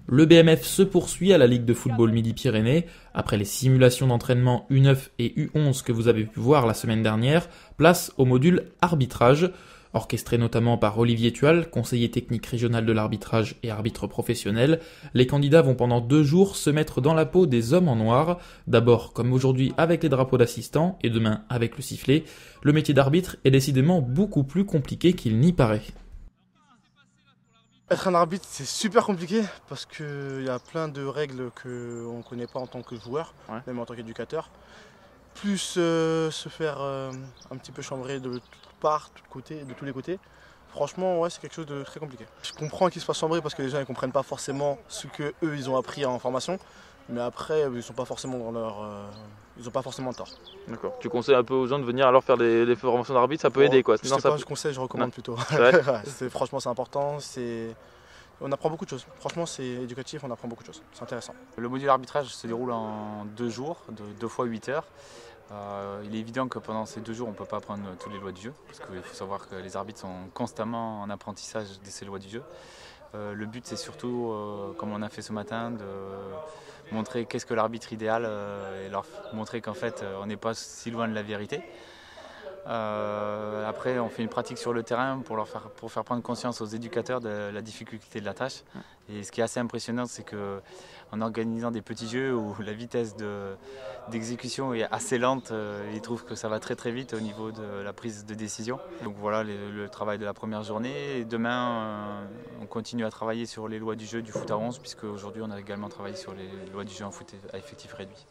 Le BMF se poursuit à la Ligue de football Midi-Pyrénées. Après les simulations d'entraînement U9 et U11 que vous avez pu voir la semaine dernière, place au module arbitrage. Orchestré notamment par Olivier Thual, conseiller technique régional de l'arbitrage et arbitre professionnel, les candidats vont pendant 2 jours se mettre dans la peau des hommes en noir. D'abord, comme aujourd'hui, avec les drapeaux d'assistants et demain avec le sifflet. Le métier d'arbitre est décidément beaucoup plus compliqué qu'il n'y paraît. Être un arbitre, c'est super compliqué parce qu'il y a plein de règles qu'on ne connaît pas en tant que joueur, même en tant qu'éducateur. Plus se faire un petit peu chambrer de toutes parts, de tous les côtés. Franchement, ouais, c'est quelque chose de très compliqué. Je comprends qu'ils se fassent chambrer parce que les gens ne comprennent pas forcément ce qu'eux ils ont appris en formation. Mais après, ils sont pas forcément dans leur. Ils n'ont pas forcément tort. D'accord. Tu conseilles un peu aux gens de venir alors faire des formations d'arbitre, ça peut aider quoi. Je sais pas, je conseille, je recommande plutôt. Franchement, c'est important. On apprend beaucoup de choses. Franchement, c'est éducatif, on apprend beaucoup de choses. C'est intéressant. Le module arbitrage se déroule en 2 jours, de 2 fois 8 heures. Il est évident que pendant ces 2 jours, on ne peut pas apprendre toutes les lois du jeu, parce qu'il faut savoir que les arbitres sont constamment en apprentissage de ces lois du jeu. Le but, c'est surtout, comme on a fait ce matin, de montrer qu'est-ce que l'arbitre idéal et leur montrer qu'en fait, on n'est pas si loin de la vérité. Après, on fait une pratique sur le terrain pour faire prendre conscience aux éducateurs de la difficulté de la tâche. Et ce qui est assez impressionnant, c'est qu'en organisant des petits jeux où la vitesse d'exécution est assez lente, ils trouvent que ça va très très vite au niveau de la prise de décision. Donc voilà le travail de la première journée. Et demain, on continue à travailler sur les lois du jeu du foot à 11, puisque aujourd'hui on a également travaillé sur les lois du jeu en foot à effectif réduit.